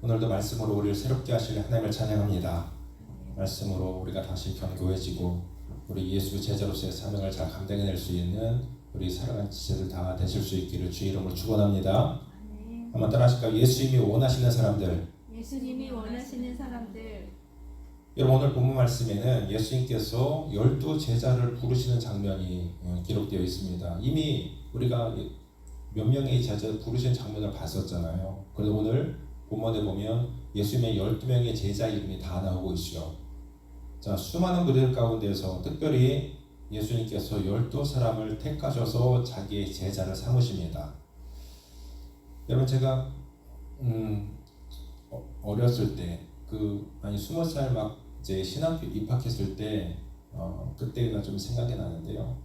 오늘도 말씀으로 우리를 새롭게 하실 하나님을 찬양합니다. 말씀으로 우리가 다시 견고해지고 우리 예수 제자로서의 사명을 잘 감당해낼 수 있는 우리 사랑하는 지체들 다 되실 수 있기를 주 이름으로 축원합니다. 한번 따라하실까요? 예수님이 원하시는 사람들. 예수님이 원하시는 사람들. 여러분, 오늘 본문 말씀에는 예수님께서 12 제자를 부르시는 장면이 기록되어 있습니다. 이미 우리가 몇 명의 제자를 부르시는 장면을 봤었잖아요. 그래서 오늘 본문에 보면 예수님의 12명의 제자 이름이 다 나오고 있죠. 자, 수많은 무리들 가운데서 특별히 예수님께서 12사람을 택하셔서 자기의 제자를 삼으십니다. 여러분, 제가 어렸을 때 한 20살 막 이제 신학교 입학했을 때 그때가 좀 생각이 나는데요.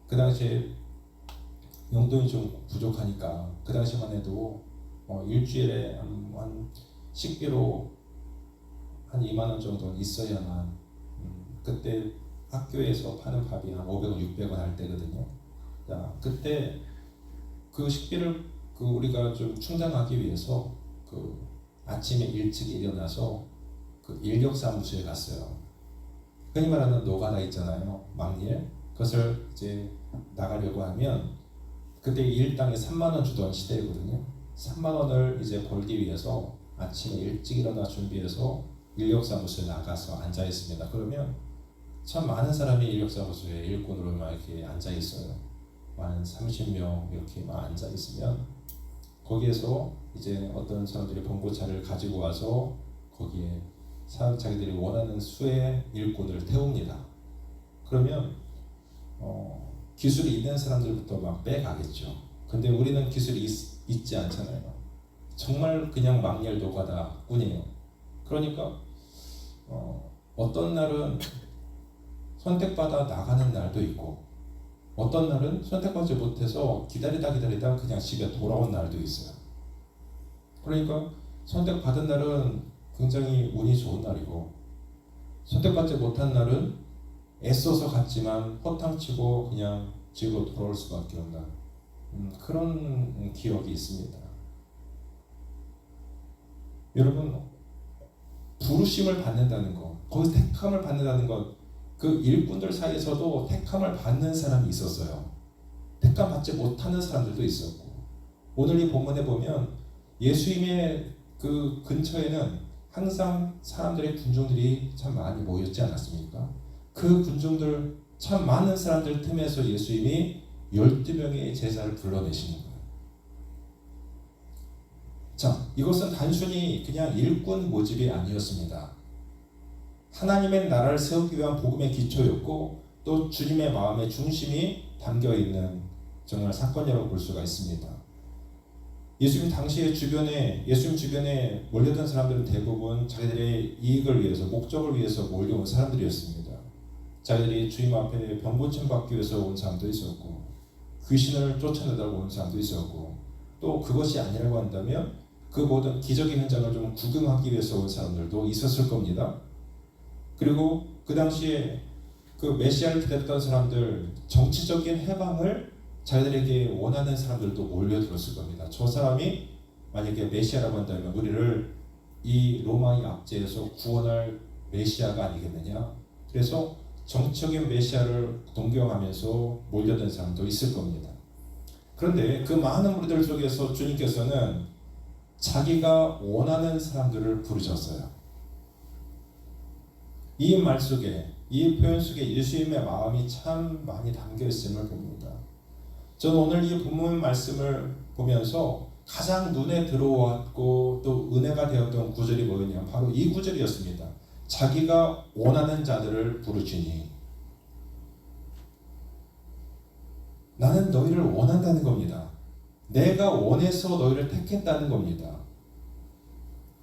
그 당시에 용돈이 좀 부족하니까 그 당시만 해도 일주일에 한 식비로 한 2만 원 정도는 있어야만 그때 학교에서 파는 밥이 한 500원, 600원 할 때거든요. 자, 그때 그 식비를 우리가 좀 충당하기 위해서 아침에 일찍 일어나서 인력사무소에 갔어요. 흔히 말하는 노가다 있잖아요. 막일. 그것을 이제 나가려고 하면 그때 일당에 3만 원 주던 시대거든요. 3만 원을 이제 벌기 위해서 아침에 일찍 일어나 준비해서 인력사무소에 나가서 앉아 있습니다. 그러면 참 많은 사람이 인력사무소에 일꾼으로 막 이렇게 앉아 있어요. 한 30명 이렇게 막 앉아 있으면 거기에서 이제 어떤 사람들이 봉고차를 가지고 와서 거기에 자기들이 원하는 수의 일꾼을 태웁니다. 그러면 기술이 있는 사람들부터 막 빼가겠죠. 근데 우리는 기술이 있지 않잖아요. 정말 그냥 막일 노가다 뿐이에요. 그러니까 어떤 날은 선택받아 나가는 날도 있고 어떤 날은 선택받지 못해서 기다리다 그냥 집에 돌아온 날도 있어요. 그러니까 선택받은 날은 굉장히 운이 좋은 날이고 선택받지 못한 날은 애써서 갔지만 허탕치고 그냥 집으로 돌아올 수밖에 없는 그런 기억이 있습니다. 여러분, 부르심을 받는다는 것, 거기서 택함을 받는다는 것, 그 일꾼들 사이에서도 택함을 받는 사람이 있었어요. 택함 받지 못하는 사람들도 있었고, 오늘 이 본문에 보면 예수님의 그 근처에는 항상 사람들의 군중들이 참 많이 모였지 않았습니까? 그 군중들 참 많은 사람들 틈에서 예수님이 12명의 제자를 불러내시는 거예요. 자, 이것은 단순히 그냥 일꾼 모집이 아니었습니다. 하나님의 나라를 세우기 위한 복음의 기초였고 또 주님의 마음의 중심이 담겨있는 정말 사건이라고 볼 수가 있습니다. 예수님 당시에 예수님 주변에 몰려든 사람들은 대부분 자기들의 이익을 위해서, 목적을 위해서 몰려온 사람들이었습니다. 자기들이 주님 앞에 병 고침 받기 위해서 온 사람도 있었고 귀신을 쫓아내다가 온 사람도 있었고 또 그것이 아니라고 한다면 그 모든 기적의 현장을 좀 구경하기 위해서 온 사람들도 있었을 겁니다. 그리고 그 당시에 그 메시아를 기다렸던 사람들, 정치적인 해방을 자기들에게 원하는 사람들도 몰려들었을 겁니다. 저 사람이 만약에 메시아라고 한다면 우리를 이 로마의 압제에서 구원할 메시아가 아니겠느냐. 그래서 정치적인 메시아를 동경하면서 몰려든 사람도 있을 겁니다. 그런데 그 많은 무리들 속에서 주님께서는 자기가 원하는 사람들을 부르셨어요. 이 말 속에, 이 표현 속에 예수님의 마음이 참 많이 담겨 있음을 봅니다. 저는 오늘 이 본문 말씀을 보면서 가장 눈에 들어왔고 또 은혜가 되었던 구절이 뭐였냐면 바로 이 구절이었습니다. 자기가 원하는 자들을 부르시니. 나는 너희를 원한다는 겁니다. 내가 원해서 너희를 택했다는 겁니다.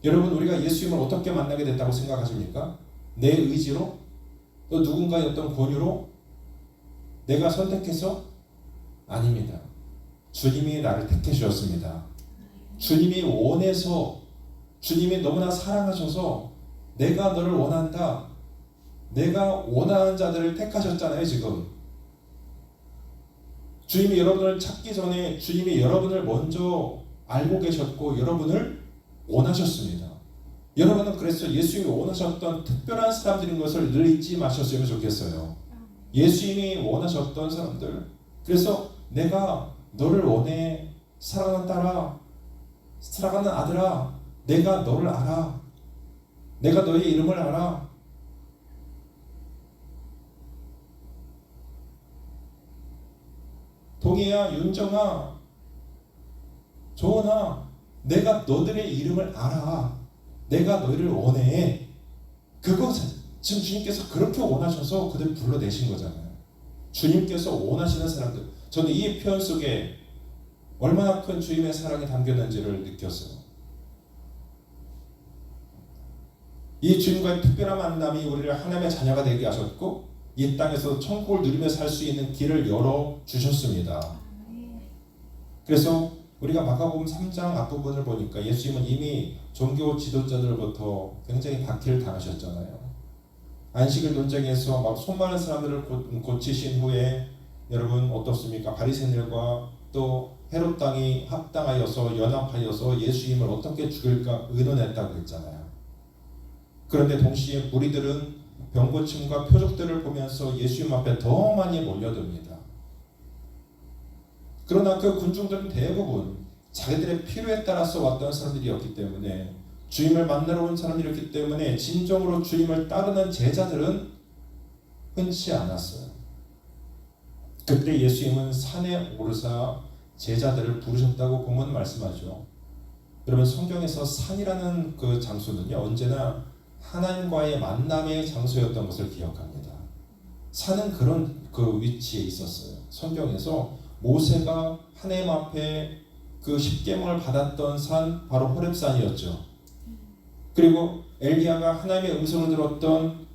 여러분, 우리가 예수님을 어떻게 만나게 됐다고 생각하십니까? 내 의지로? 또 누군가의 어떤 권유로? 내가 선택해서? 아닙니다. 주님이 나를 택해 주셨습니다. 주님이 원해서, 주님이 너무나 사랑하셔서 내가 너를 원한다. 내가 원하는 자들을 택하셨잖아요, 지금. 주님이 여러분을 찾기 전에 주님이 여러분을 먼저 알고 계셨고 여러분을 원하셨습니다. 여러분은 그래서 예수님이 원하셨던 특별한 사람들인 것을 늘 잊지 마셨으면 좋겠어요. 예수님이 원하셨던 사람들. 그래서 내가 너를 원해. 사랑하는 딸아, 사랑하는 아들아, 내가 너를 알아. 내가 너의 이름을 알아. 동희야, 윤정아, 조은아, 내가 너들의 이름을 알아. 내가 너희를 원해. 그거 지금 주님께서 그렇게 원하셔서 그들 불러내신 거잖아요. 주님께서 원하시는 사람들. 저는 이 표현 속에 얼마나 큰 주님의 사랑이 담겼는지를 느꼈어요. 이 주님과의 특별한 만남이 우리를 하나님의 자녀가 되게 하셨고 이 땅에서 천국을 누리며 살 수 있는 길을 열어주셨습니다. 그래서 우리가 마가복음 3장 앞부분을 보니까 예수님은 이미 종교 지도자들로부터 굉장히 박해를 당하셨잖아요. 안식일 논쟁에서 막 수많은 사람들을 고치신 후에 여러분 어떻습니까? 바리새인들과 또 헤롯 당이 합당하여서 연합하여서 예수님을 어떻게 죽일까 의논했다고 했잖아요. 그런데 동시에 무리들은 병고침과 표적들을 보면서 예수님 앞에 더 많이 몰려듭니다. 그러나 그 군중들은 대부분 자기들의 필요에 따라서 왔던 사람들이었기 때문에 주님을 만나러 온 사람들이었기 때문에 진정으로 주님을 따르는 제자들은 흔치 않았어요. 그때 예수님은 산에 오르사 제자들을 부르셨다고 보면 말씀하죠. 여러분 성경에서 산이라는 그 장소는요 언제나 하나님과의 만남의 장소였던 것을 기억합니다. 산은 그런 그 위치에 있었어요. 성경에서 모세가 하나님 앞에 그 십계명을 받았던 산 바로 호렙산이었죠. 그리고 엘리야가 하나님의 음성을 들었던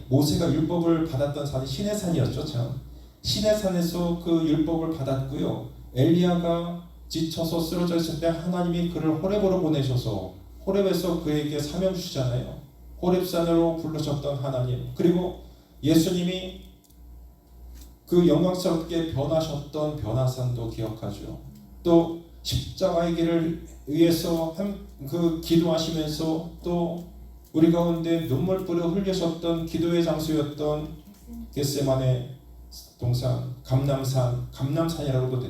모세가 율법을 받았던 산이 시내산이었죠. 참 시내산에서 그 율법을 받았고요. 엘리야가 지쳐서 쓰러져 있을 때 하나님이 그를 호렙으로 보내셔서 호렙에서 그에게 사명 주시잖아요. 호렙산으로 부르셨던 하나님. 그리고 예수님이 그 영광스럽게 변하셨던 변화산도 기억하죠. 또 십자가의 길을 위해서 그 기도하시면서 또 우리 가운데 눈물 뿌려 흘리셨던 기도의 장소였던 겟세마네 동산, 감람산이라고도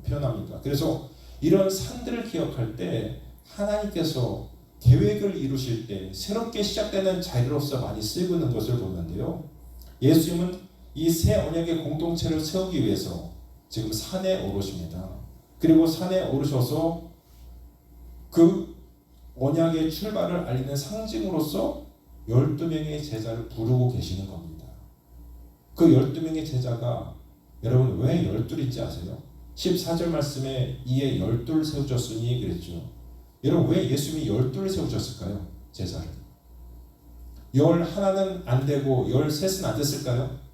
표현합니다. 그래서 이런 산들을 기억할 때 하나님께서 계획을 이루실 때 새롭게 시작되는 자리로서 많이 쓰이고 있는 것을 보는데요. 예수님은 이 새 언약의 공동체를 세우기 위해서 지금 산에 오르십니다. 그리고 산에 오르셔서 그 언약의 출발을 알리는 상징으로서 12명의 제자를 부르고 계시는 겁니다. 그 12명의 제자가 여러분 왜 12인지 아세요? 14절 말씀에 이에 12를 세우셨으니 그랬죠. 여러분 왜 예수님이 12를 세우셨을까요? 제자를 11은 안 되고 13은 안 됐을까요?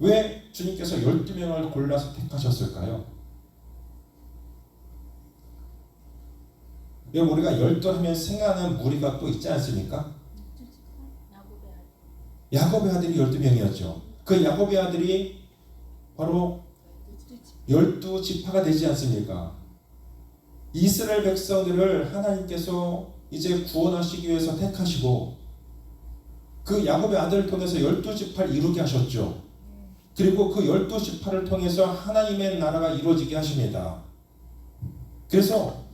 왜 주님께서 12명을 골라서 택하셨을까요? 여러분 우리가 12 하면 생각하는 무리가 또 있지 않습니까? 야곱의 아들이 12명이었죠. 그 야곱의 아들이 바로 12지파가 되지 않습니까? 이스라엘 백성들을 하나님께서 이제 구원하시기 위해서 택하시고 그 야곱의 아들을 통해서 12지파를 이루게 하셨죠. 그리고 그 12지파를 통해서 하나님의 나라가 이루어지게 하십니다. 그래서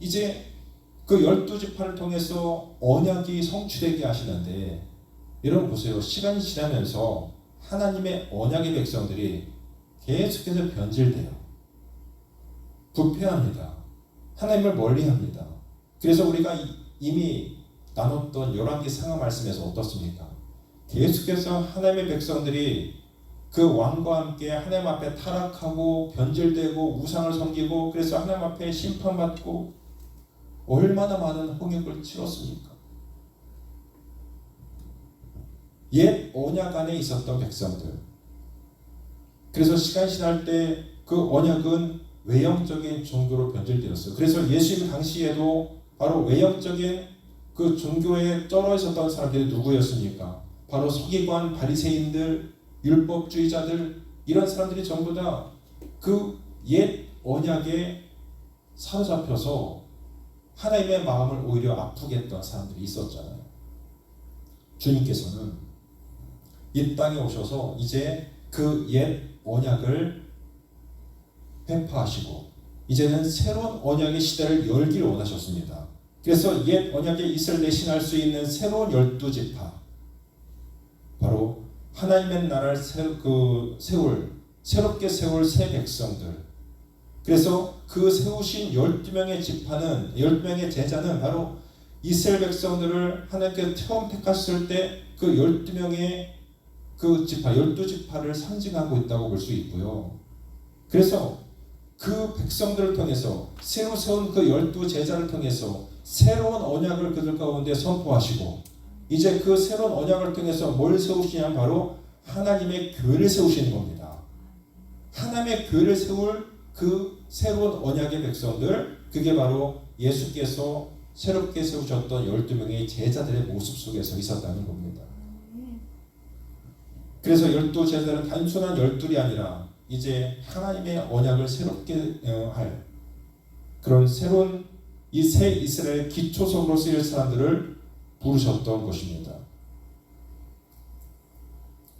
이제 그 12지파를 통해서 언약이 성취되게 하시는데 여러분 보세요. 시간이 지나면서 하나님의 언약의 백성들이 계속해서 변질돼요. 부패합니다. 하나님을 멀리합니다. 그래서 우리가 이미 나눴던 열왕기 상하 말씀에서 어떻습니까? 계속해서 하나님의 백성들이 그 왕과 함께 하나님 앞에 타락하고 변질되고 우상을 섬기고 그래서 하나님 앞에 심판받고 얼마나 많은 홍역을 치렀습니까? 옛 언약 안에 있었던 백성들. 그래서 시간이 지날 때 그 언약은 외형적인 종교로 변질되었어요. 그래서 예수님 당시에도 바로 외형적인 그 종교에 쩔어 있었던 사람들이 누구였습니까? 바로 서기관, 바리새인들, 율법주의자들 이런 사람들이 전부 다 그 옛 언약에 사로잡혀서 하나님의 마음을 오히려 아프게 했던 사람들이 있었잖아요. 주님께서는 이 땅에 오셔서 이제 그 옛 언약을 회파하시고 이제는 새로운 언약의 시대를 열기를 원하셨습니다. 그래서 옛 언약의 이스라엘 대신할 수 있는 새로운 12지파, 바로 하나님의 나라를 새롭게 세울 새 백성들, 그래서 그 세우신 12명의 지파는 12명의 제자는 바로 이스라엘 백성들을 하나님께서 처음 택하셨을 때 그 12명의 그 지파 12지파를 상징하고 있다고 볼 수 있고요. 그래서 그 백성들을 통해서 새로 세운 그 12제자를 통해서 새로운 언약을 그들 가운데 선포하시고 이제 그 새로운 언약을 통해서 뭘 세우시냐면 바로 하나님의 교회를 세우시는 겁니다. 하나님의 교회를 세울 그 새로운 언약의 백성들, 그게 바로 예수께서 새롭게 세우셨던 12명의 제자들의 모습 속에서 있었다는 겁니다. 그래서 12제자는 단순한 12이 아니라 이제 하나님의 언약을 새롭게 할 그런 새로운 이 새 이스라엘 기초석으로 쓰일 사람들을 부르셨던 것입니다.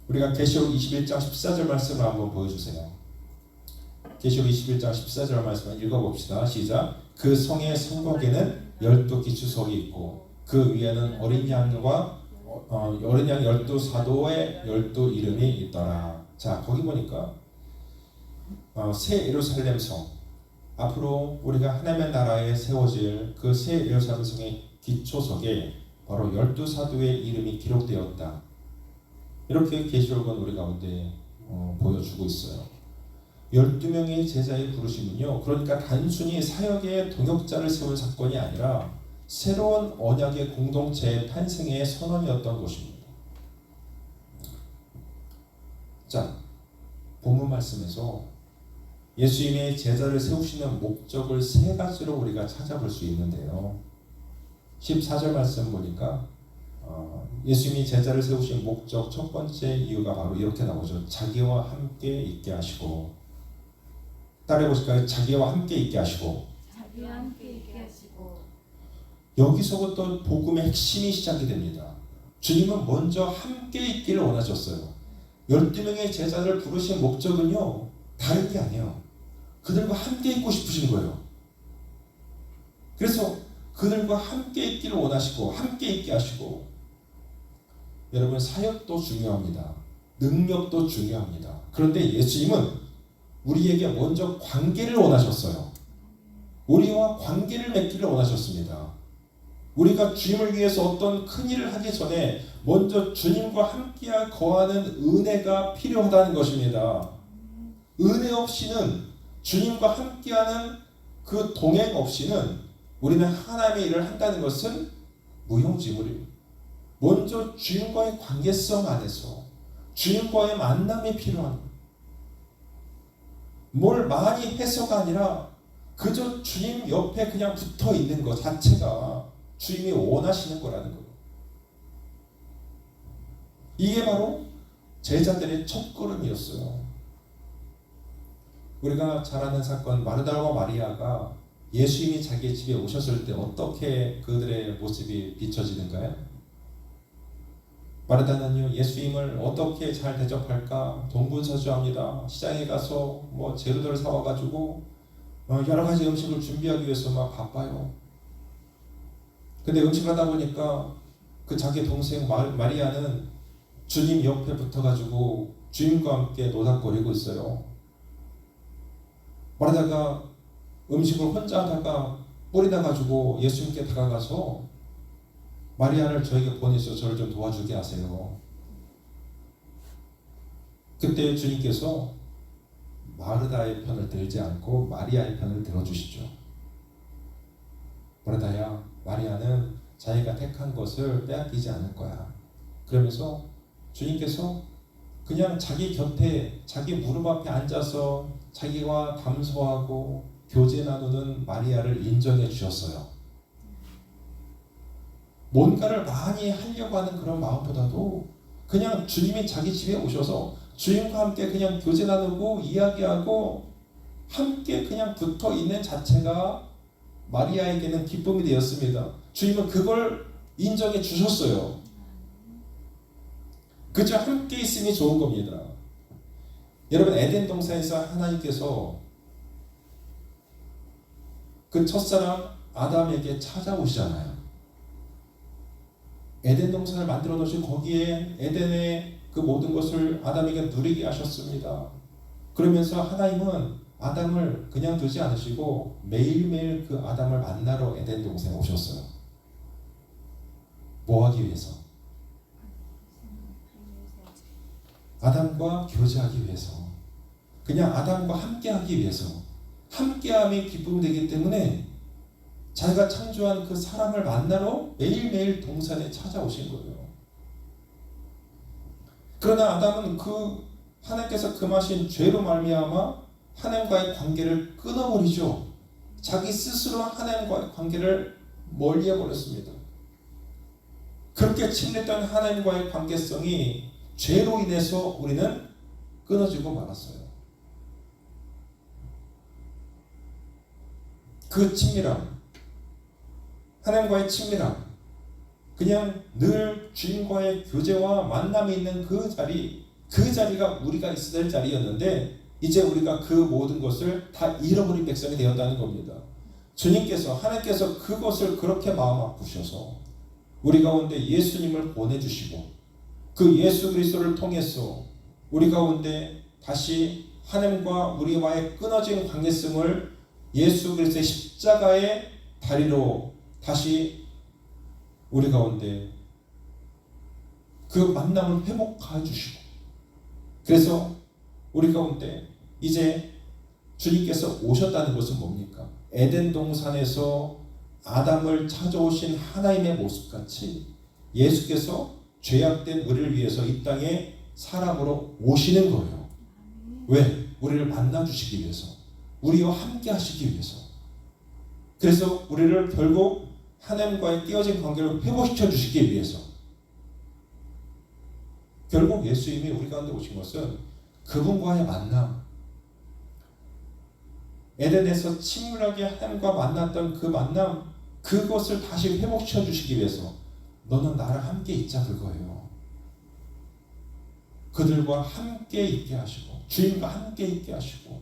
우리가 계시록 21장 14절 말씀을 한번 보여주세요. 계시록 21장 14절 말씀을 읽어봅시다. 시작. 그 성의 성곽에는 12기초석이 있고 그 위에는 어린 양과 어린 양 12사도의 12 이름이 있더라. 자, 거기 보니까 새 예루살렘 성, 앞으로 우리가 하나님의 나라에 세워질 그 새 예루살렘 성의 기초석에 바로 12사도의 이름이 기록되었다. 이렇게 계시록은 우리 가운데 보여주고 있어요. 12명의 제자의 부르심은요, 그러니까 단순히 사역의 동역자를 세운 사건이 아니라 새로운 언약의 공동체의 탄생의 선언이었던 것입니다. 자, 본문 말씀에서 예수님의 제자를 세우시는 목적을 세 가지로 우리가 찾아볼 수 있는데요. 14절 말씀 보니까 예수님이 제자를 세우신 목적 첫 번째 이유가 바로 이렇게 나오죠. 자기와 함께 있게 하시고, 따라해 보실까요? 자기와 함께 있게 하시고. 자기와 함께 있게 하시고. 여기서부터 복음의 핵심이 시작이 됩니다. 주님은 먼저 함께 있기를 원하셨어요. 12명의 제자를 부르신 목적은요, 다른 게 아니에요. 그들과 함께 있고 싶으신 거예요. 그래서 그들과 함께 있기를 원하시고 함께 있게 하시고, 여러분, 사역도 중요합니다. 능력도 중요합니다. 그런데 예수님은 우리에게 먼저 관계를 원하셨어요. 우리와 관계를 맺기를 원하셨습니다. 우리가 주님을 위해서 어떤 큰 일을 하기 전에 먼저 주님과 함께 거하는 은혜가 필요하다는 것입니다. 은혜 없이는, 주님과 함께하는 그 동행 없이는 우리는 하나님의 일을 한다는 것은 무용지물이에요. 먼저 주님과의 관계성 안에서 주님과의 만남이 필요한 거예요. 뭘 많이 해서가 아니라 그저 주님 옆에 그냥 붙어 있는 것 자체가 주님이 원하시는 거라는 거예요. 이게 바로 제자들의 첫걸음이었어요. 우리가 잘 아는 사건, 마르다와 마리아가 예수님이 자기 집에 오셨을 때 어떻게 그들의 모습이 비춰지는가요? 마르다는요, 예수님을 어떻게 잘 대접할까 동분서주합니다. 시장에 가서 재료들을 사와가지고 여러 가지 음식을 준비하기 위해서 막 바빠요. 근데 음식을 하다 보니까 그 자기 동생 마리아는 주님 옆에 붙어가지고 주님과 함께 노닥거리고 있어요. 마르다가 음식을 혼자 하다가 뿌리다 가지고 예수님께 다가가서 마리아를 저에게 보내서 저를 좀 도와주게 하세요. 그때 주님께서 마르다의 편을 들지 않고 마리아의 편을 들어주시죠. 마르다야, 마리아는 자기가 택한 것을 빼앗기지 않을 거야. 그러면서 주님께서 그냥 자기 곁에, 자기 무릎 앞에 앉아서 자기와 담소하고 교제 나누는 마리아를 인정해 주셨어요. 뭔가를 많이 하려고 하는 그런 마음보다도 그냥 주님이 자기 집에 오셔서 주님과 함께 그냥 교제 나누고 이야기하고 함께 그냥 붙어 있는 자체가 마리아에게는 기쁨이 되었습니다. 주님은 그걸 인정해 주셨어요. 그저 함께 있음이 좋은 겁니다. 여러분, 에덴 동산에서 하나님께서 그 첫사람 아담에게 찾아오시잖아요. 에덴 동산을 만들어 놓으신 거기에 에덴의 그 모든 것을 아담에게 누리게 하셨습니다. 그러면서 하나님은 아담을 그냥 두지 않으시고 매일매일 그 아담을 만나러 에덴 동산에 오셨어요. 뭐 하기 위해서? 아담과 교제하기 위해서. 그냥 아담과 함께하기 위해서. 함께함이 기쁨이 되기 때문에 자기가 창조한 그 사람을 만나러 매일매일 동산에 찾아오신 거예요. 그러나 아담은 그 하나님께서 금하신 죄로 말미암아 하나님과의 관계를 끊어버리죠. 자기 스스로 하나님과의 관계를 멀리해버렸습니다. 그렇게 침략했던 하나님과의 관계성이 죄로 인해서 우리는 끊어지고 말았어요. 그 친밀함, 하나님과의 친밀함, 그냥 늘 주님과의 교제와 만남이 있는 그 자리가 우리가 있어야 될 자리였는데 이제 우리가 그 모든 것을 다 잃어버린 백성이 되었다는 겁니다. 주님께서, 하나님께서 그것을 그렇게 마음 아프셔서 우리 가운데 예수님을 보내주시고 그 예수 그리스도를 통해서 우리 가운데 다시 하나님과 우리와의 끊어진 관계성을 예수 그리스도의 십자가의 다리로 다시 우리 가운데 그 만남을 회복해 주시고, 그래서 우리 가운데 이제 주님께서 오셨다는 것은 뭡니까? 에덴 동산에서 아담을 찾아오신 하나님의 모습같이 예수께서 죄악된 우리를 위해서 이 땅에 사람으로 오시는 거예요. 왜? 우리를 만나주시기 위해서, 우리와 함께 하시기 위해서. 그래서 우리를 결국 하나님과의 깨어진 관계를 회복시켜 주시기 위해서. 결국 예수님이 우리 가운데 오신 것은 그분과의 만남, 에덴에서 친밀하게 하나님과 만났던 그 만남, 그것을 다시 회복시켜 주시기 위해서 너는 나랑 함께 있자, 그거예요. 그들과 함께 있게 하시고 주님과 함께 있게 하시고.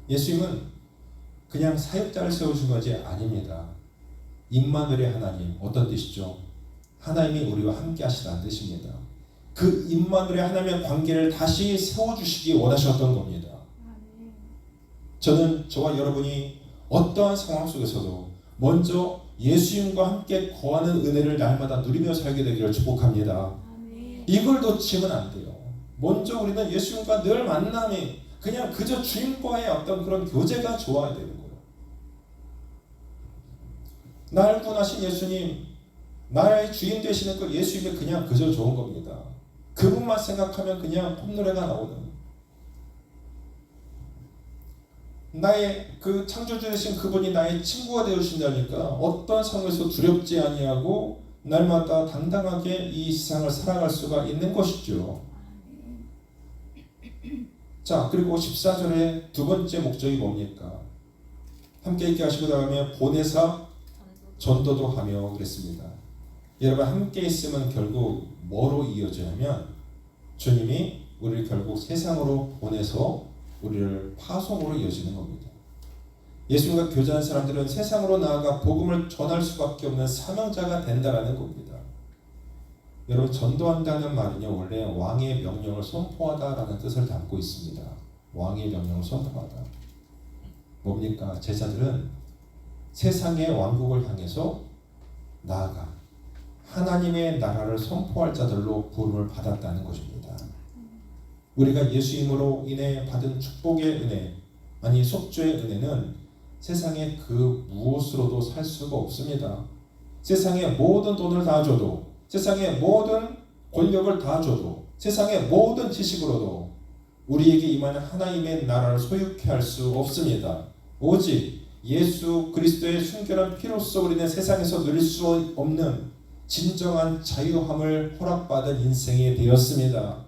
예수님은 그냥 사역자를 세우신 것이 아닙니다. 임마누엘의 하나님, 어떤 뜻이죠? 하나님이 우리와 함께 하시다는 뜻입니다. 그 임마누엘의 하나님의 관계를 다시 세워주시기 원하셨던 겁니다. 저는 저와 여러분이 어떠한 상황 속에서도 먼저 예수님과 함께 거하는 은혜를 날마다 누리며 살게 되기를 축복합니다. 이걸 놓치면 안 돼요. 먼저 우리는 예수님과 늘 만남이, 그냥 그저 주님과의 어떤 그런 교제가 좋아야 되는 거예요. 날 구원하신 예수님, 나의 주인 되시는 그 예수님이 그냥 그저 좋은 겁니다. 그분만 생각하면 그냥 콧노래가 나오는, 나의 그 창조주 되신 그분이 나의 친구가 되어주신다니까 어떤 상황에서 두렵지 아니하고 날마다 당당하게 이 세상을 살아갈 수가 있는 것이죠. 자, 그리고 14절의 두 번째 목적이 뭡니까? 함께 있게 하시고 다음에 보내사 전도도 하며 그랬습니다. 여러분, 함께 있으면 결국 뭐로 이어져야면 주님이 우리를 결국 세상으로 보내서 우리를 파송으로 이어지는 겁니다. 예수님과 교제한 사람들은 세상으로 나아가 복음을 전할 수밖에 없는 사명자가 된다라는 겁니다. 여러분, 전도한다는 말은요, 원래 왕의 명령을 선포하다라는 뜻을 담고 있습니다. 왕의 명령을 선포하다. 뭡니까? 제자들은 세상의 왕국을 향해서 나아가 하나님의 나라를 선포할 자들로 부름을 받았다는 것입니다. 우리가 예수님으로 인해 받은 축복의 은혜, 아니 속죄의 은혜는 세상에 그 무엇으로도 살 수가 없습니다. 세상에 모든 돈을 다 줘도, 세상에 모든 권력을 다 줘도, 세상의 모든 지식으로도 우리에게 임하는 하나님의 나라를 소유케 할 수 없습니다. 오직 예수 그리스도의 순결한 피로써 우리는 세상에서 누릴 수 없는 진정한 자유함을 허락받은 인생이 되었습니다.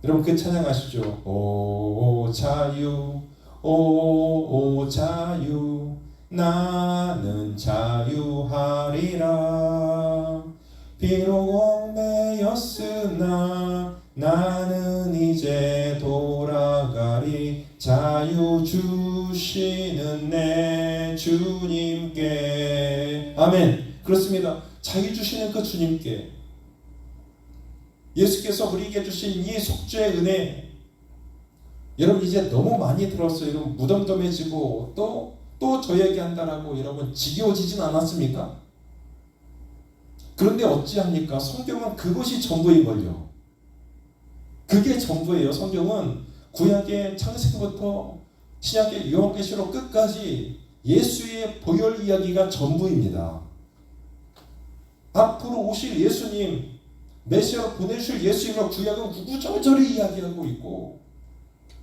여러분 그 찬양 아시죠? 오 자유 오 자유 나는 자유하리라 비록 얽매였으나 나는 이제 돌아가리 자유 주시는 내 주님께 아멘. 그렇습니다. 자유 주시는 그 주님께 예수께서 우리에게 주신 이 속죄의 은혜 여러분 이제 너무 많이 들었어요. 여러분 무덤덤해지고 또 저에게 한다라고 여러분 지겨워지진 않았습니까? 그런데 어찌합니까? 성경은 그것이 전부이걸요. 그게 전부예요. 성경은 구약의 창세기부터 신약의 요한계시록 끝까지 예수의 보혈 이야기가 전부입니다. 앞으로 오실 예수님, 메시아로 보내주실 예수님을 구약은 구구절절히 이야기하고 있고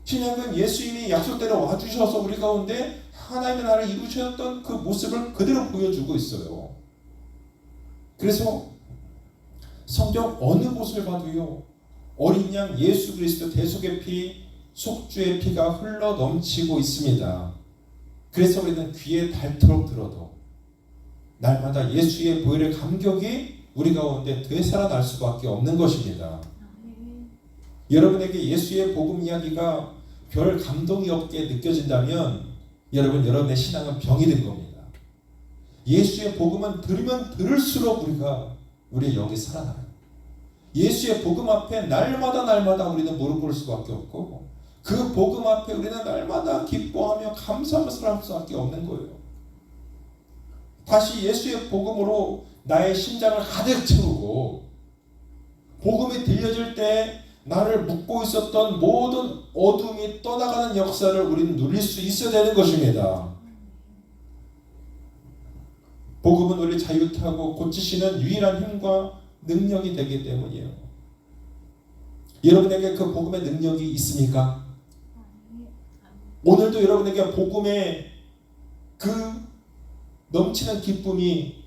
신약은 예수님이 약속대로 와주셔서 우리 가운데 하나님의 나라를 이루셨던 그 모습을 그대로 보여주고 있어요. 그래서 성경 어느 곳을 봐도요 어린 양 예수 그리스도 대속의 피 속주의 피가 흘러 넘치고 있습니다. 그래서 우리는 귀에 닳도록 들어도 날마다 예수의 보혈의 감격이 우리 가운데 되살아날 수밖에 없는 것입니다. 여러분에게 예수의 복음 이야기가 별 감동이 없게 느껴진다면 여러분의 신앙은 병이 든 겁니다. 예수의 복음은 들으면 들을수록 우리의 영이 살아나요. 예수의 복음 앞에 날마다 우리는 무릎 꿇을 수밖에 없고 그 복음 앞에 우리는 날마다 기뻐하며 감사하며 살아갈 수밖에 없는 거예요. 다시 예수의 복음으로 나의 심장을 가득 채우고 복음이 들려질 때 나를 묶고 있었던 모든 어둠이 떠나가는 역사를 우리는 누릴 수 있어야 되는 것입니다. 복음은 우리를 자유케 하고 고치시는 유일한 힘과 능력이 되기 때문이에요. 여러분에게 그 복음의 능력이 있습니까? 오늘도 여러분에게 복음의 그 넘치는 기쁨이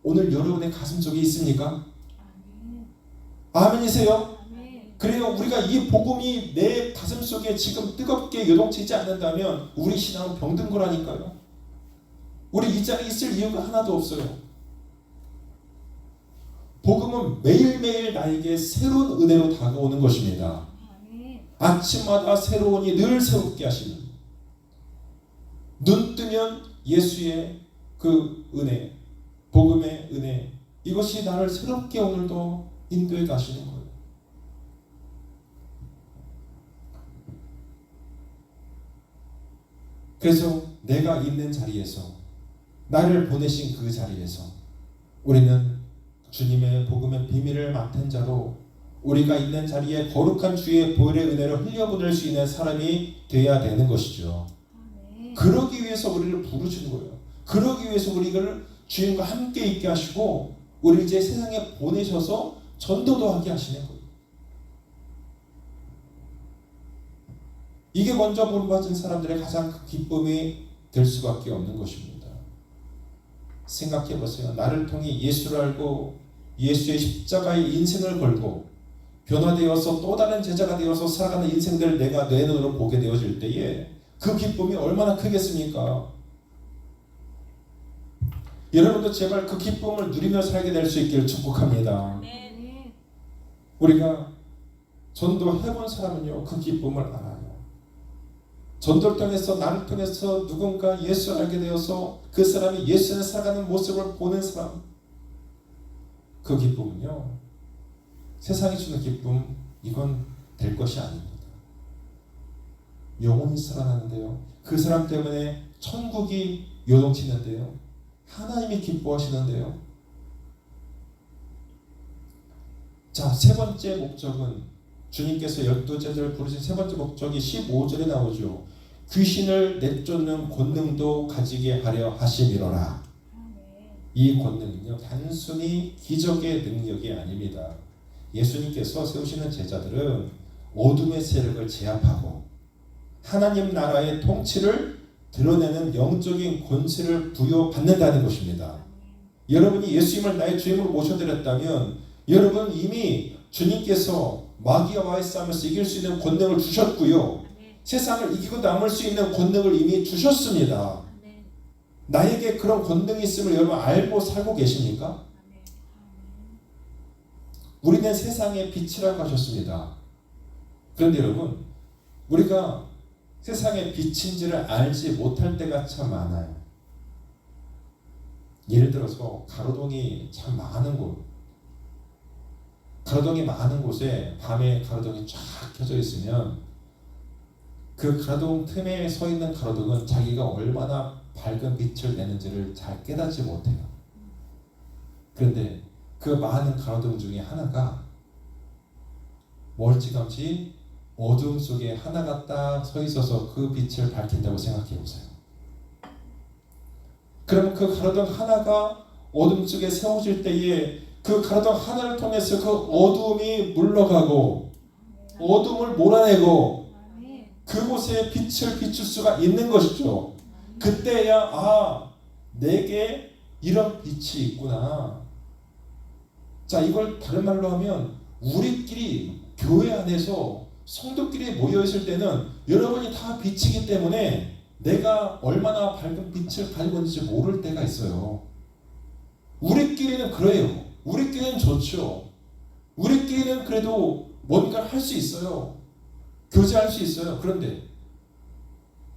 오늘 여러분의 가슴 속에 있습니까? 아멘이세요? 그래요. 우리가 이 복음이 내 가슴 속에 지금 뜨겁게 요동치지 않는다면 우리 신앙은 병든 거라니까요. 우리 이 자리에 있을 이유가 하나도 없어요. 복음은 매일매일 나에게 새로운 은혜로 다가오는 것입니다. 아침마다 새로우니 늘 새롭게 하시는 눈 뜨면 예수의 그 은혜, 복음의 은혜 이것이 나를 새롭게 오늘도 인도해 가시는 거예요. 그래서 내가 있는 자리에서 나를 보내신 그 자리에서 우리는 주님의 복음의 비밀을 맡은 자로 우리가 있는 자리에 거룩한 주의 보혈의 은혜를 흘려보낼 수 있는 사람이 되어야 되는 것이죠. 그러기 위해서 우리를 부르신 거예요. 그러기 위해서 우리를 주님과 함께 있게 하시고 우리를 이제 세상에 보내셔서 전도도 하게 하시는 거예요. 이게 먼저 본받은 사람들의 가장 큰 기쁨이 될 수밖에 없는 것입니다. 생각해 보세요. 나를 통해 예수를 알고 예수의 십자가의 인생을 걸고 변화되어서 또 다른 제자가 되어서 살아가는 인생들을 내가 내 눈으로 보게 되어질 때에 그 기쁨이 얼마나 크겠습니까? 여러분도 제발 그 기쁨을 누리며 살게 될 수 있기를 축복합니다. 우리가 전도해본 사람은요 그 기쁨을 알아요. 전도를 통해서 나를 통해서 누군가 예수를 알게 되어서 그 사람이 예수를 살아가는 모습을 보는 사람 그 기쁨은요 세상이 주는 기쁨 이건 될 것이 아닙니다. 영혼이 살아나는데요 그 사람 때문에 천국이 요동치는데요 하나님이 기뻐하시는데요. 자, 세 번째 목적은 주님께서 12제자를 부르신 세 번째 목적이 15절에 나오죠. 귀신을 내쫓는 권능도 가지게 하려 하심이로라. 이 권능은요 단순히 기적의 능력이 아닙니다. 예수님께서 세우시는 제자들은 어둠의 세력을 제압하고 하나님 나라의 통치를 드러내는 영적인 권세를 부여받는다는 것입니다. 여러분이 예수님을 나의 주님으로 모셔드렸다면 여러분 이미 주님께서 마귀와의 싸움에서 이길 수 있는 권능을 주셨고요. 세상을 이기고 남을 수 있는 권능을 이미 주셨습니다. 나에게 그런 권능이 있음을 여러분 알고 살고 계십니까? 우리는 세상의 빛이라고 하셨습니다. 그런데 여러분, 우리가 세상의 빛인지를 알지 못할 때가 참 많아요. 예를 들어서 가로등이 참 많은 곳, 가로등이 많은 곳에 밤에 가로등이 쫙 켜져 있으면 그 가로등 틈에 서 있는 가로등은 자기가 얼마나 밝은 빛을 내는지를 잘 깨닫지 못해요. 그런데 그 많은 가로등 중에 하나가 멀찌감치 어두움 속에 하나가 딱 서 있어서 그 빛을 밝힌다고 생각해 보세요. 그럼 그 가로등 하나가 어둠 속에 세워질 때에 그 가로등 하나를 통해서 그 어두움이 물러가고 어둠을 몰아내고 그곳에 빛을 비출 수가 있는 것이죠. 그때야 내게 이런 빛이 있구나. 자, 이걸 다른 말로 하면 우리끼리 교회 안에서 성도끼리 모여있을 때는 여러분이 다 빛이기 때문에 내가 얼마나 밝은 빛을 가지고 있는지 모를 때가 있어요. 우리끼리는 그래요. 우리끼리는 좋죠. 우리끼리는 그래도 뭔가를 할 수 있어요. 교제할 수 있어요. 그런데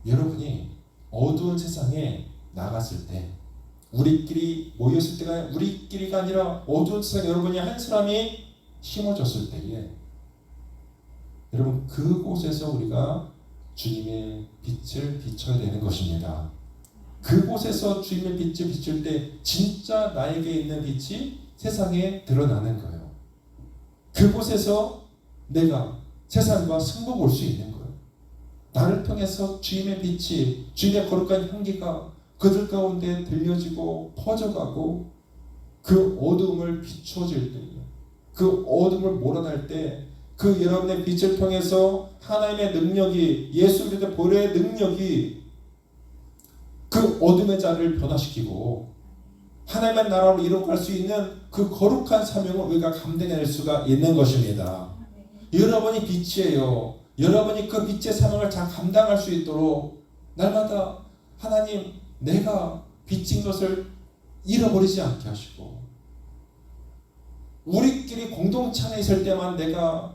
여러분이 어두운 세상에 나갔을 때 우리끼리 모였을 때가 우리끼리가 아니라 어두운 세상에 여러분이 한 사람이 심어졌을 때에 여러분 그곳에서 우리가 주님의 빛을 비춰야 되는 것입니다. 그곳에서 주님의 빛을 비출 때 진짜 나에게 있는 빛이 세상에 드러나는 거예요. 그곳에서 내가 세상과 승부 볼 수 있는 거예요. 나를 통해서 주님의 빛이 주님의 거룩한 향기가 그들 가운데 들려지고 퍼져가고 그 어둠을 비춰질 때 그 어둠을 몰아낼 때 그 여러분의 빛을 통해서 하나님의 능력이 예수 그리스도의 보혈의 능력이 그 어둠의 자리를 변화시키고 하나님의 나라로 이룩할 수 있는 그 거룩한 사명을 우리가 감당해낼 수가 있는 것입니다. 여러분이 빛이에요. 여러분이 그 빛의 사명을 잘 감당할 수 있도록 날마다 하나님 내가 빛인 것을 잃어버리지 않게 하시고 우리끼리 공동체 안에 있을 때만 내가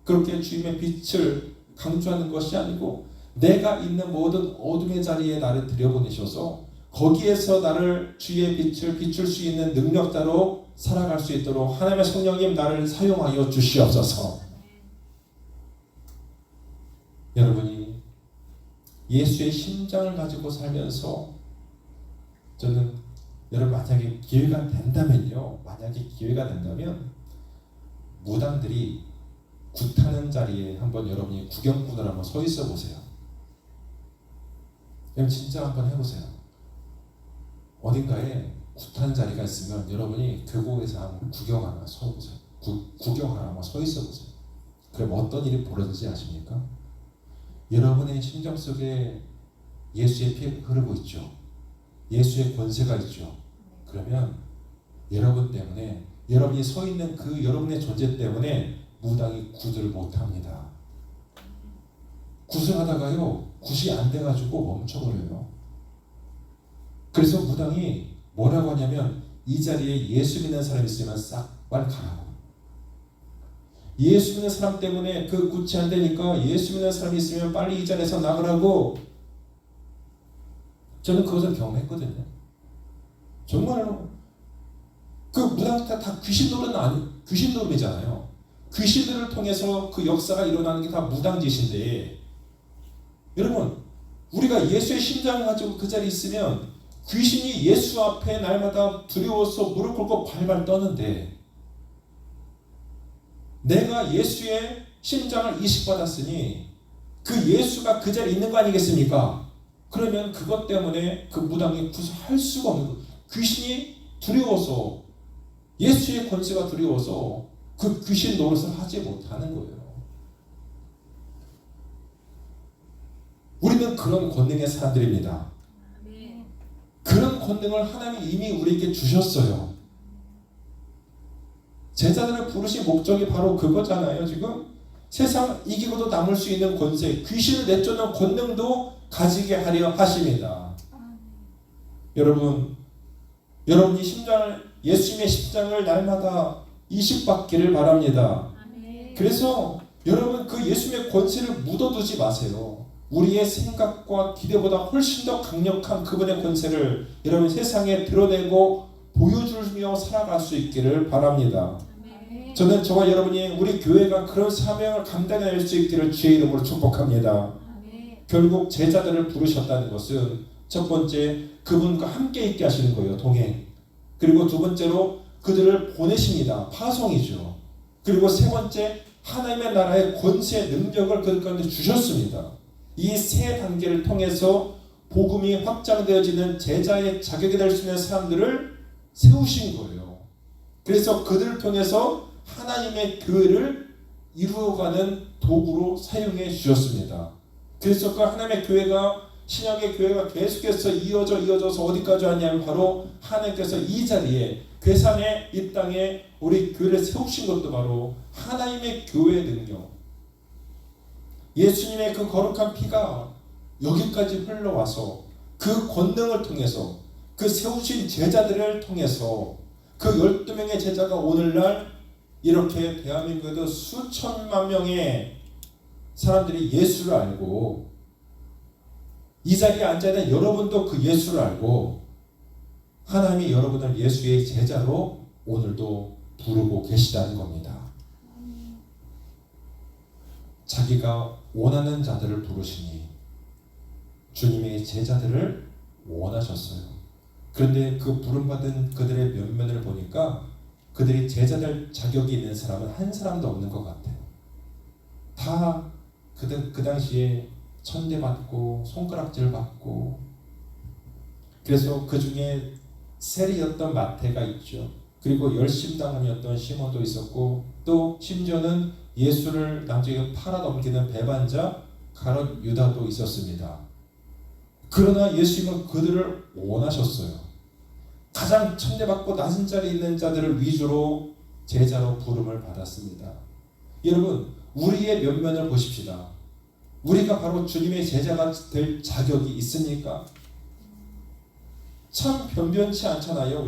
그렇게 주님의 빛을 강조하는 것이 아니고 내가 있는 모든 어둠의 자리에 나를 들여보내셔서 거기에서 나를 주의 빛을 비출 수 있는 능력자로 살아갈 수 있도록 하나님의 성령님 나를 사용하여 주시옵소서. 여러분이 예수의 심장을 가지고 살면서 저는 여러분 만약에 기회가 된다면요. 만약에 기회가 된다면 무당들이 굿하는 자리에 한번 여러분이 구경꾼을 한번 서 있어 보세요. 그럼 진짜 한번 해보세요. 어딘가에 굿한 자리가 있으면 여러분이 그곳에서 한번 구경하나 서 보세요. 구경하나 한번 서 있어 보세요. 그럼 어떤 일이 벌어지지 아십니까? 여러분의 심장 속에 예수의 피 흐르고 있죠. 예수의 권세가 있죠. 그러면 여러분 때문에 여러분이 서 있는 그 여러분의 존재 때문에 무당이 굿을 못합니다. 굿을 하다가요 굿이 안 돼가지고 멈춰버려요. 그래서 무당이 뭐라고 하냐면 이 자리에 예수 믿는 사람이 있으면 싹 빨리 가라고. 예수 믿는 사람 때문에 그 굿이 안 되니까 예수 믿는 사람이 있으면 빨리 이 자리에서 나가라고. 저는 그것을 경험했거든요. 정말로 그 무당 다 귀신 노름이잖아요. 귀신들을 통해서 그 역사가 일어나는 게 다 무당 짓인데 여러분 우리가 예수의 심장을 가지고 그 자리에 있으면 귀신이 예수 앞에 날마다 두려워서 무릎 꿇고 발발 떠는데 내가 예수의 심장을 이식받았으니 그 예수가 그 자리에 있는 거 아니겠습니까? 그러면 그것 때문에 그 무당이 구속할 수가 없는 거예요. 귀신이 두려워서 예수의 권세가 두려워서 그 귀신 노릇을 하지 못하는 거예요. 우리는 그런 권능의 사람들입니다. 그런 권능을 하나님이 이미 우리에게 주셨어요. 제자들을 부르신 목적이 바로 그거잖아요. 지금 세상 이기고도 남을 수 있는 권세, 귀신을 내쫓는 권능도 가지게 하려 하십니다. 여러분이 예수님의 십장을 날마다 이식받기를 바랍니다. 그래서 여러분 그 예수님의 권세를 묻어두지 마세요. 우리의 생각과 기대보다 훨씬 더 강력한 그분의 권세를 여러분 세상에 드러내고 보여주며 살아갈 수 있기를 바랍니다. 저는 저와 여러분이 우리 교회가 그런 사명을 감당해낼 수 있기를 주의 이름으로 축복합니다. 결국 제자들을 부르셨다는 것은 첫 번째 그분과 함께 있게 하시는 거예요. 동행. 그리고 두 번째로 그들을 보내십니다. 파송이죠. 그리고 세 번째 하나님의 나라의 권세 능력을 그들 가운데 주셨습니다. 이 세 단계를 통해서 복음이 확장되어지는 제자의 자격이 될 수 있는 사람들을 세우신 거예요. 그래서 그들을 통해서 하나님의 교회를 이루어가는 도구로 사용해 주셨습니다. 그래서 그 하나님의 교회가 신약의 교회가 계속해서 이어져서 어디까지 왔냐면 바로 하나님께서 이 자리에 괴산의 이 땅에 우리 교회를 세우신 것도 바로 하나님의 교회의 능력, 예수님의 그 거룩한 피가 여기까지 흘러와서 그 권능을 통해서 그 세우신 제자들을 통해서 그 12명의 제자가 오늘날 이렇게 대한민국에도 수천만 명의 사람들이 예수를 알고 이 자리에 앉아있는 여러분도 그 예수를 알고 하나님이 여러분을 예수의 제자로 오늘도 부르고 계시다는 겁니다. 자기가 원하는 자들을 부르시니 주님의 제자들을 원하셨어요. 그런데 그 부름받은 그들의 면면을 보니까 그들이 제자될 자격이 있는 사람은 한 사람도 없는 것 같아요. 다 그 당시에 천대받고 손가락질 받고 그래서 그 중에 세리였던 마태가 있죠. 그리고 열심당함이었던 시몬도 있었고 또 심지어는 예수를 나중에 팔아넘기는 배반자 가룟 유다도 있었습니다. 그러나 예수님은 그들을 원하셨어요. 가장 천대받고 낮은 자리에 있는 자들을 위주로 제자로 부름을 받았습니다. 여러분 우리의 면면을 보십시다. 우리가 바로 주님의 제자가 될 자격이 있습니까? 참 변변치 않잖아요.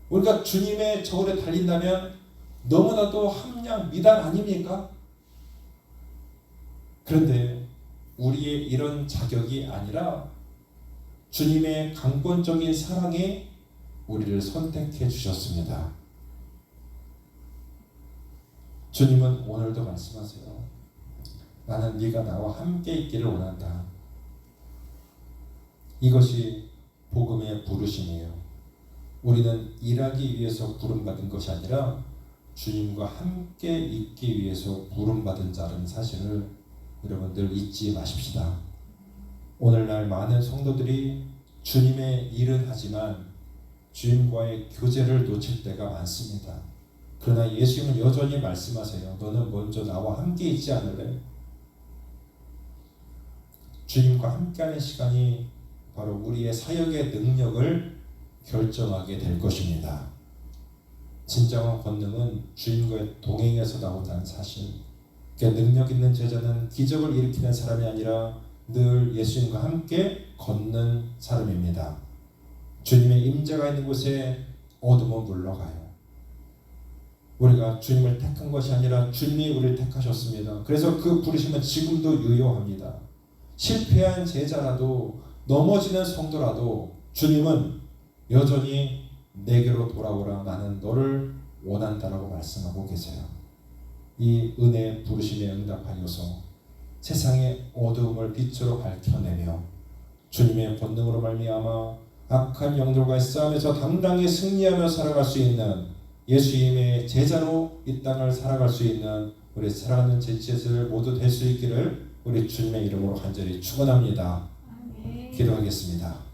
우리가 주님의 저울에 달린다면 너무나도 함량 미달 아닙니까? 그런데 우리의 이런 자격이 아니라 주님의 강권적인 사랑이 우리를 선택해 주셨습니다. 주님은 오늘도 말씀하세요. 나는 네가 나와 함께 있기를 원한다. 이것이 복음의 부르심이에요. 우리는 일하기 위해서 부름받은 것이 아니라 주님과 함께 있기 위해서 부름받은 자라는 사실을 여러분들 잊지 마십시다. 오늘날 많은 성도들이 주님의 일은 하지만 주님과의 교제를 놓칠 때가 많습니다. 그러나 예수님은 여전히 말씀하세요. 너는 먼저 나와 함께 있지 않을래? 주님과 함께하는 시간이 바로 우리의 사역의 능력을 결정하게 될 것입니다. 진정한 권능은 주님과의 동행에서 나온다는 사실. 그러니까 능력 있는 제자는 기적을 일으키는 사람이 아니라 늘 예수님과 함께 걷는 사람입니다. 주님의 임재가 있는 곳에 어둠은 물러가요. 우리가 주님을 택한 것이 아니라 주님이 우리를 택하셨습니다. 그래서 그 부르심은 지금도 유효합니다. 실패한 제자라도 넘어지는 성도라도 주님은 여전히 내게로 돌아오라 나는 너를 원한다라고 말씀하고 계세요. 이 은혜의 부르심에 응답하여서 세상의 어두움을 빛으로 밝혀내며 주님의 권능으로 말미암아 악한 영들과의 싸움에서 당당히 승리하며 살아갈 수 있는 예수님의 제자로 이 땅을 살아갈 수 있는 우리 사랑하는 제자들 모두 될 수 있기를 우리 주님의 이름으로 간절히 축원합니다. 기도하겠습니다.